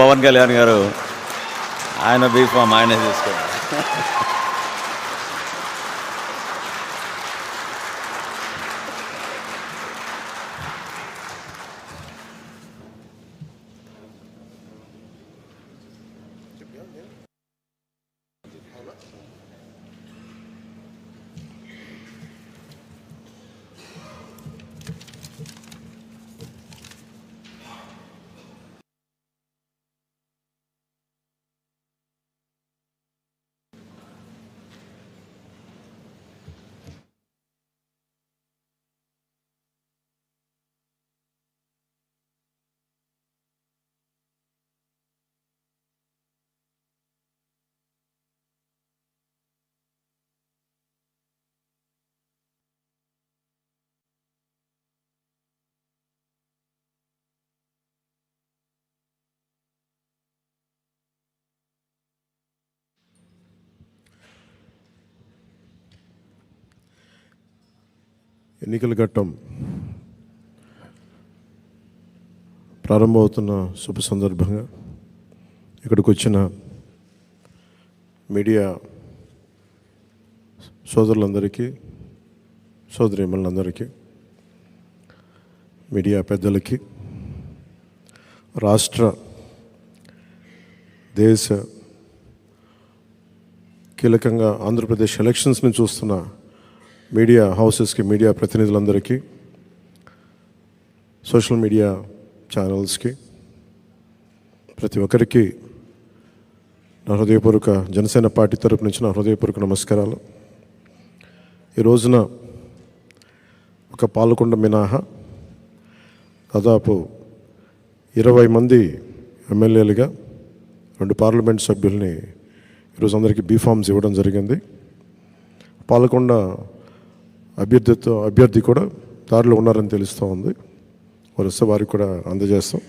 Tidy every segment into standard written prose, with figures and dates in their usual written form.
పవన్ కళ్యాణ్ గారు ఆయన బీఫామ్ ఆయనే తీసుకోండి. ఎన్నికల ఘట్టం ప్రారంభమవుతున్న శుభ సందర్భంగా ఇక్కడికి వచ్చిన మీడియా సోదరులందరికీ, సోదరీమణులందరికీ, మీడియా పెద్దలకి, రాష్ట్ర దేశ కీలకంగా ఆంధ్రప్రదేశ్ ఎలక్షన్స్ని చూస్తున్న మీడియా హౌసెస్కి, మీడియా ప్రతినిధులందరికీ, సోషల్ మీడియా ఛానల్స్కి, ప్రతి ఒక్కరికి నా హృదయపూర్వక జనసేన పార్టీ తరపు నుంచి నా హృదయపూర్వక నమస్కారాలు. ఈ రోజున ఒక పాలకొండ మినహా దాదాపు 20 మంది ఎమ్మెల్యేలుగా 2 పార్లమెంట్ సభ్యుల్ని ఈరోజు అందరికీ బీఫామ్స్ ఇవ్వడం జరిగింది. పాలకొండ అభ్యర్థి కూడా దారిలో ఉన్నారని తెలుస్తూ ఉంది. వరుస వారికి కూడా అందజేస్తాం.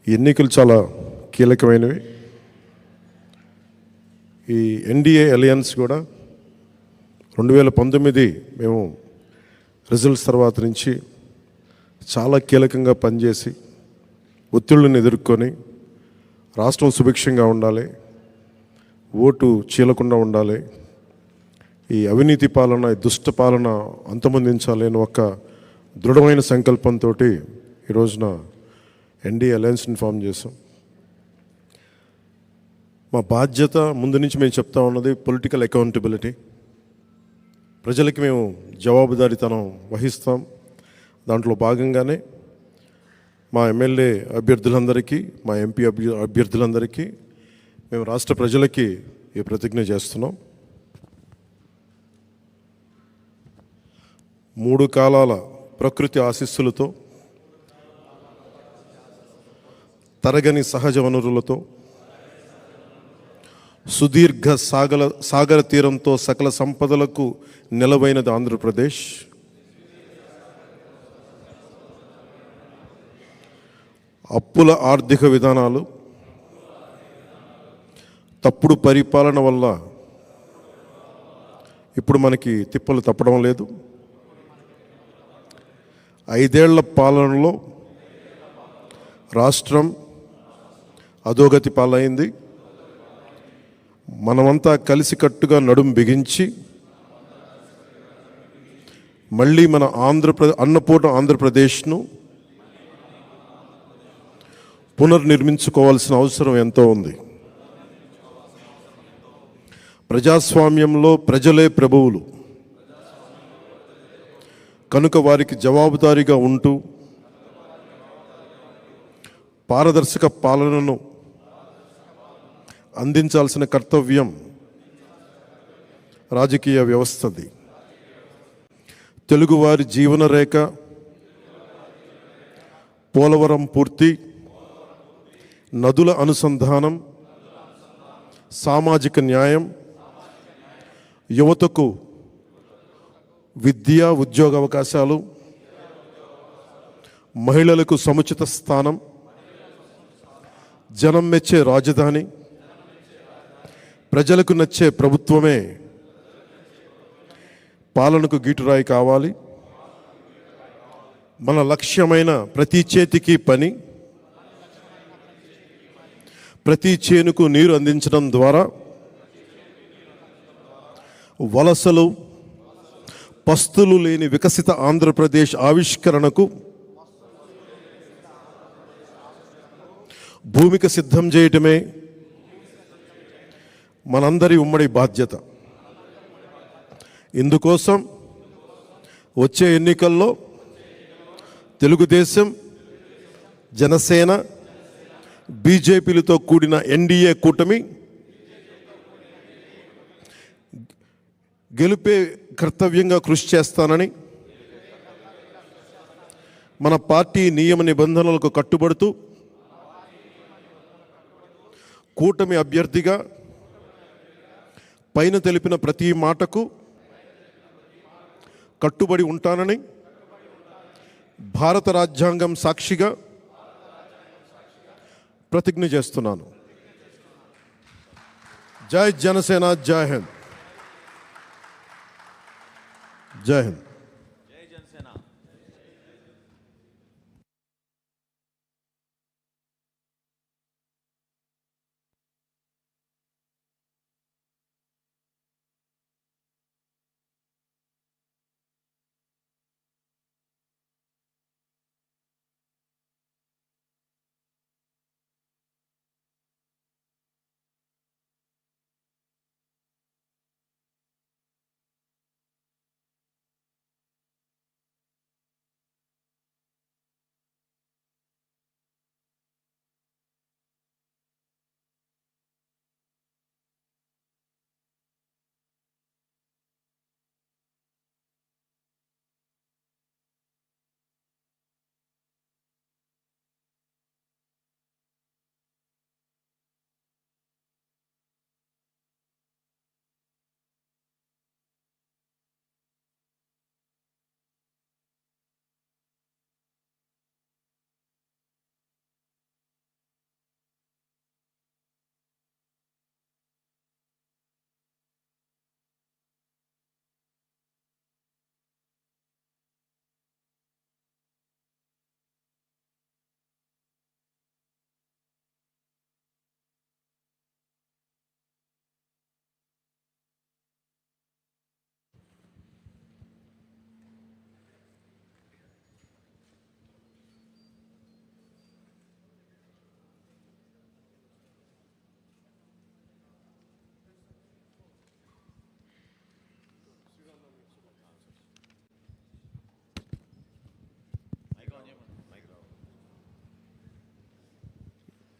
ఎన్నికలు చాలా కీలకమైనవి. ఈ ఎన్డీఏ అలయన్స్ కూడా 2019 మేము రిజల్ట్స్ తర్వాత నుంచి చాలా కీలకంగా పనిచేసి ఒత్తిళ్ళని ఎదుర్కొని రాష్ట్రం సుభిక్షంగా ఉండాలి, ఓటు చీలకుండా ఉండాలి, ఈ అవినీతి పాలన, ఈ దుష్ట పాలన అంతమొందించాలి అని ఒక దృఢమైన సంకల్పంతో ఈ రోజున ఎన్డీఏ అలయన్స్ని ఫామ్ చేసాం. మా బాధ్యత ముందు నుంచి మేము చెప్తా ఉన్నది పొలిటికల్ అకౌంటబిలిటీ. ప్రజలకి మేము జవాబుదారీతనం వహిస్తాం. దాంట్లో భాగంగానే మా ఎమ్మెల్యే అభ్యర్థులందరికీ, మా ఎంపీ అభ్యర్థులందరికీ మేము రాష్ట్ర ప్రజలకి ఈ ప్రతిజ్ఞ చేస్తున్నాం. 3 కాలాల ప్రకృతి ఆశీస్సులతో, తరగని సహజ వనరులతో, సుదీర్ఘ సాగర తీరంతో సకల సంపదలకు నెలవైనది ఆంధ్రప్రదేశ్. అప్పుల ఆర్థిక విధానాలు, తప్పుడు పరిపాలన వల్ల ఇప్పుడు మనకి తిప్పలు తప్పడం లేదు. 5 ఏళ్ల పాలనలో రాష్ట్రం అధోగతి పాలైంది. మనమంతా కలిసికట్టుగా నడుం బిగించి మళ్ళీ మన అన్నపూర్ణ ఆంధ్రప్రదేశ్ను పునర్నిర్మించుకోవాల్సిన అవసరం ఎంతో ఉంది. ప్రజాస్వామ్యంలో ప్రజలే ప్రభువులు కనుక వారికి జవాబుదారీగా ఉంటూ పారదర్శక పాలనను అందించాల్సిన కర్తవ్యం రాజకీయ వ్యవస్థది. తెలుగువారి జీవన రేఖ పోలవరం పూర్తి, నదుల అనుసంధానం, సామాజిక న్యాయం, యువతకు విద్య, ఉద్యోగ అవకాశాలు, మహిళలకు సముచిత స్థానం, జనం మెచ్చే రాజధాని, ప్రజలకు నచ్చే ప్రభుత్వమే పాలనకు గీటురాయి కావాలి. మన లక్ష్యమైన ప్రతి చేతికి పని, ప్రతి చేనుకు నీరు అందించడం ద్వారా వలసలు పస్తులు లేని వికసిత ఆంధ్రప్రదేశ్ ఆవిష్కరణకు భూమిక సిద్ధం చేయటమే మనందరి ఉమ్మడి బాధ్యత. ఇందుకోసం వచ్చే ఎన్నికల్లో తెలుగుదేశం, జనసేన, బీజేపీలతో కూడిన ఎన్డీఏ కూటమి గెలుపే కర్తవ్యంగా కృషి చేస్తానని, మన పార్టీ నియమ నిబంధనలకు కట్టుబడుతూ కూటమి అభ్యర్థిగా పైన తెలిపిన ప్రతి మాటకు కట్టుబడి ఉంటానని భారత రాజ్యాంగం సాక్షిగా ప్రతిజ్ఞ చేస్తున్నాను. జై జనసేన, జై హింద్. జై హింద్. జై జనసేన.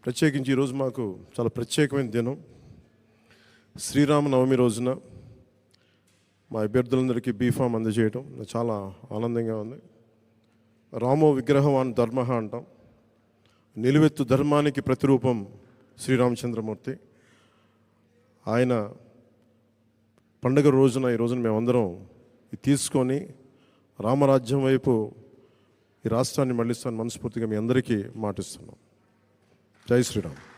ప్రత్యేకించి ఈరోజు మాకు చాలా ప్రత్యేకమైన దినం. శ్రీరామనవమి రోజున మా అభ్యర్థులందరికీ బీఫామ్ అందజేయడం నాకు చాలా ఆనందంగా ఉంది. రామో విగ్రహవాన్ ధర్మ అంటాం. నిలువెత్తు ధర్మానికి ప్రతిరూపం శ్రీరామచంద్రమూర్తి. ఆయన పండుగ రోజున ఈ రోజున మేమందరం తీసుకొని రామరాజ్యం వైపు ఈ రాష్ట్రాన్ని మళ్ళిస్తాను మనస్ఫూర్తిగా మీ అందరికీ మాటిస్తున్నాం. జై శ్రీరామ్.